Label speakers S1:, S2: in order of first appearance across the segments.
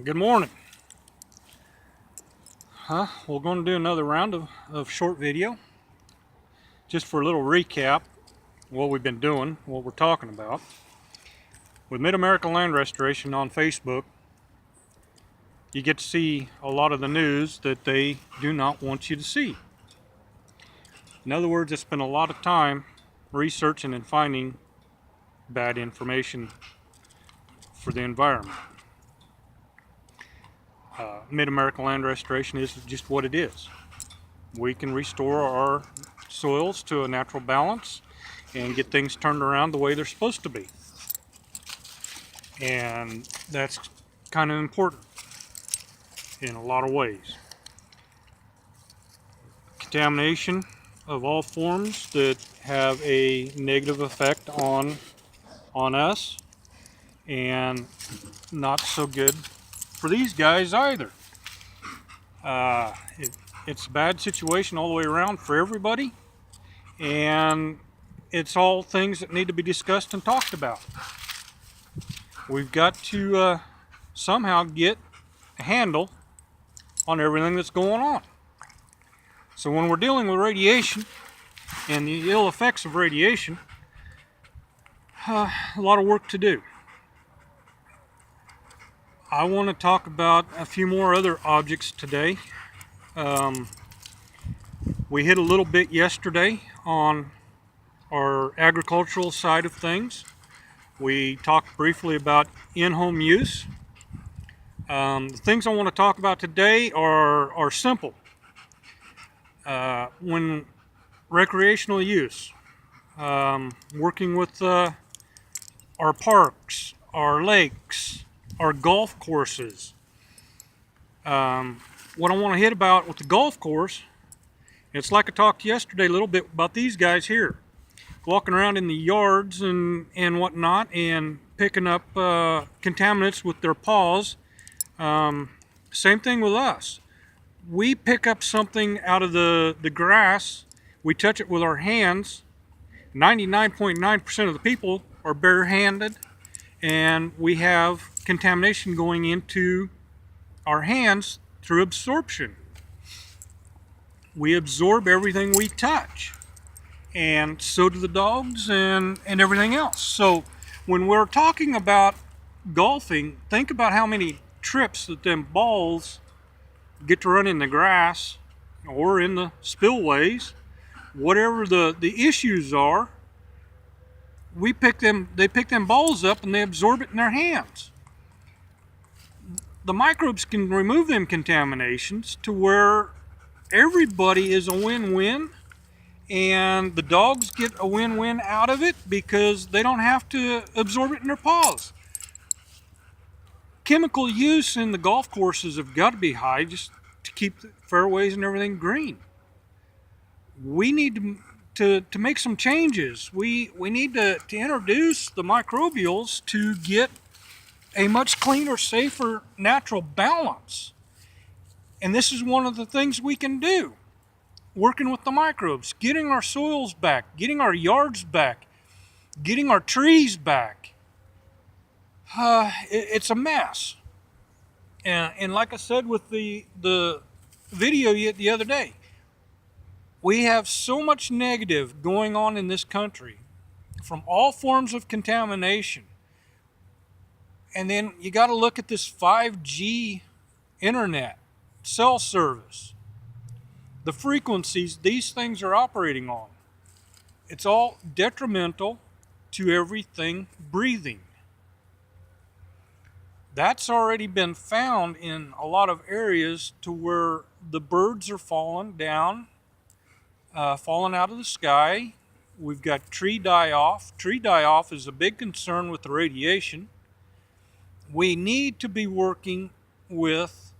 S1: Good morning. We're going to do another round of short video just for a little recap what we've been doing, what we're talking about. With Mid-America Land Restoration on Facebook, you get to see a lot of the news that they do not want you to see. In other words, it's been a lot of time researching and finding bad information for the environment. Mid-America Land Restoration is just what it is. We can restore our soils to a natural balance and get things turned around the way they're supposed to be. And that's kind of important in a lot of ways. Contamination of all forms that have a negative effect on us, and not so good for these guys either. It's a bad situation all the way around for everybody, and it's all things that need to be discussed and talked about. We've got to somehow get a handle on everything that's going on. So when we're dealing with radiation and the ill effects of radiation, a lot of work to do. I want to talk about a few more other objects today. We hit a little bit yesterday on our agricultural side of things. We talked briefly about in-home use. The things I want to talk about today are simple. When recreational use, working with our parks, our lakes, our golf courses. What I want to hit about with the golf course, it's like I talked yesterday a little bit about these guys here, walking around in the yards and whatnot and picking up contaminants with their paws. Same thing with us. We pick up something out of the grass, we touch it with our hands. 99.9% of the people are barehanded, and we have contamination going into our hands through absorption. We absorb everything we touch, and so do the dogs and everything else. So when we're talking about golfing, think about how many trips that them balls get to run in the grass or in the spillways. Whatever the issues are, they pick them balls up and they absorb it in their hands. The microbes can remove them contaminations to where everybody is a win-win, and the dogs get a win-win out of it because they don't have to absorb it in their paws. Chemical use in the golf courses have got to be high just to keep the fairways and everything green. We need to make some changes. We need to introduce the microbials to get a much cleaner, safer, natural balance. And this is one of the things we can do. Working with the microbes, getting our soils back, getting our yards back, getting our trees back. It's a mess. And like I said with the video the other day, we have so much negative going on in this country from all forms of contamination. And then you got to look at this 5G internet cell service. The frequencies these things are operating on. It's all detrimental to everything breathing. That's already been found in a lot of areas to where the birds are falling down, falling out of the sky. We've got tree die-off. Tree die-off is a big concern with the radiation. We need to be working with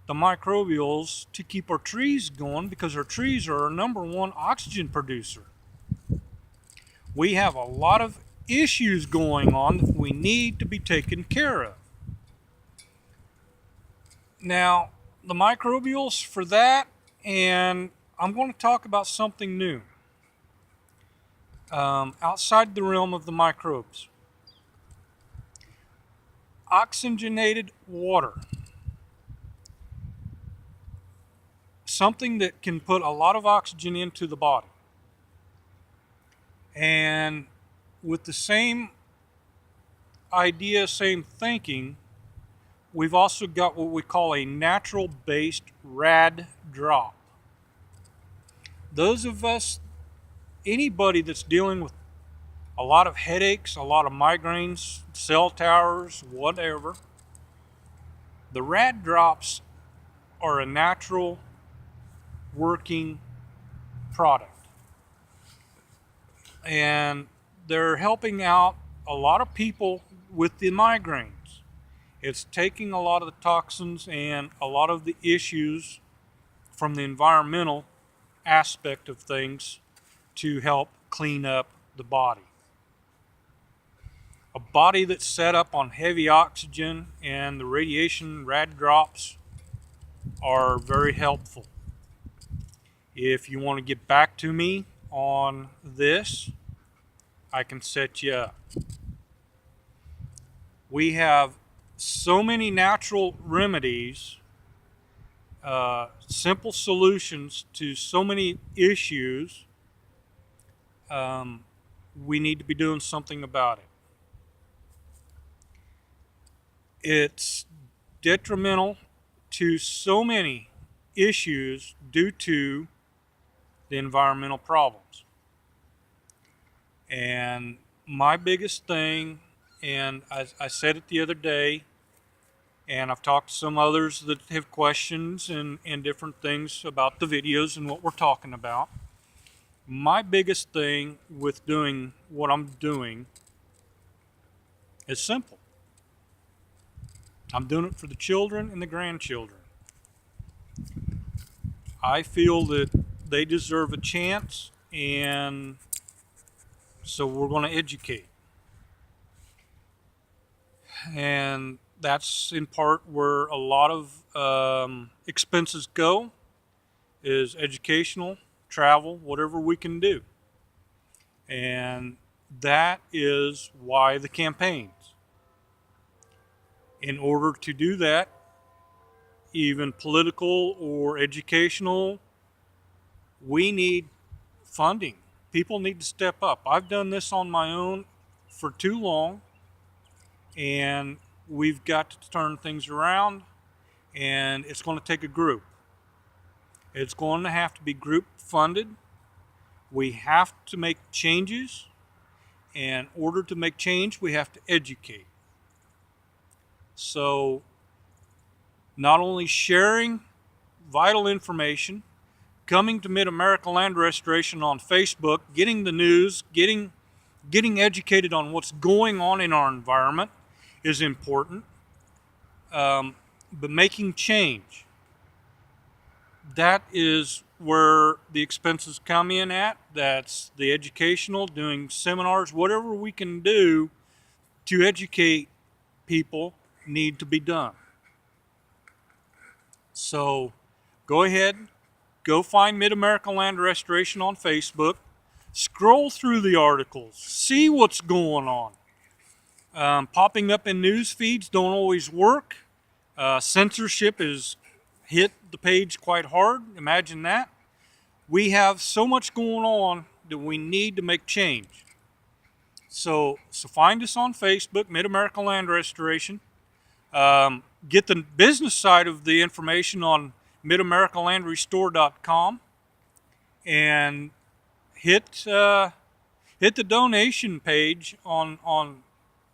S1: the microbials to keep our trees going, because our trees are our number one oxygen producer. We have a lot of issues going on that we need to be taken care of. Now, the microbials for that, and I'm going to talk about something new outside the realm of the microbes. oxygenated water. Something that can put a lot of oxygen into the body. And with the same idea, same thinking, we've also got what we call a natural-based rad drop. Those of us, anybody that's dealing with a lot of headaches, a lot of migraines, cell towers, whatever, the rad drops are a natural working product. And they're helping out a lot of people with the migraines. It's taking a lot of the toxins and a lot of the issues from the environmental aspect of things to help clean up the body. A body that's set up on heavy oxygen and the radiation rad drops are very helpful. If you want to get back to me on this, I can set you up. We have so many natural remedies, simple solutions to so many issues. We need to be doing something about it. It's detrimental to so many issues due to the environmental problems. And my biggest thing, and I said it the other day, and I've talked to some others that have questions and different things about the videos and what we're talking about. My biggest thing with doing what I'm doing is simple. I'm doing it for the children and the grandchildren. I feel that they deserve a chance, and so we're going to educate. And that's in part where a lot of expenses go, is educational, travel, whatever we can do. And that is why the campaigns. In order to do that, even political or educational, we need funding. People need to step up. I've done this on my own for too long, and we've got to turn things around, and it's going to take a group. It's going to have to be group funded. We have to make changes, and in order to make change, we have to educate. So not only sharing vital information, coming to Mid-America Land Restoration on Facebook, getting the news, getting educated on what's going on in our environment is important, but making change, that is where the expenses come in at. That's the educational, doing seminars, whatever we can do to educate people need to be done. So go ahead, go find Mid-America Land Restoration on Facebook, scroll through the articles, see what's going on. Popping up in news feeds don't always work. Censorship has hit the page quite hard. Imagine that. We have so much going on that we need to make change. So find us on Facebook, Mid-America Land Restoration. Get the business side of the information on midamericalandrestore.com, and hit the donation page on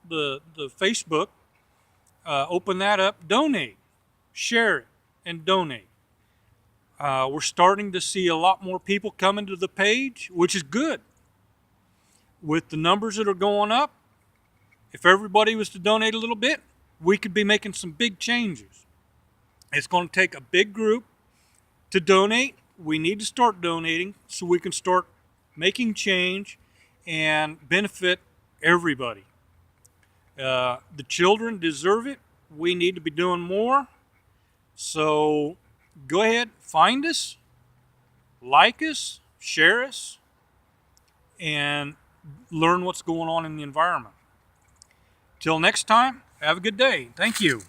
S1: the Facebook. Open that up, donate, share it, and donate. We're starting to see a lot more people coming to the page, which is good. With the numbers that are going up, if everybody was to donate a little bit, we could be making some big changes. It's going to take a big group to donate. We need to start donating so we can start making change and benefit everybody. The children deserve it. We need to be doing more. So go ahead, find us, like us, share us, and learn what's going on in the environment. Till next time, Have a good day. Thank you.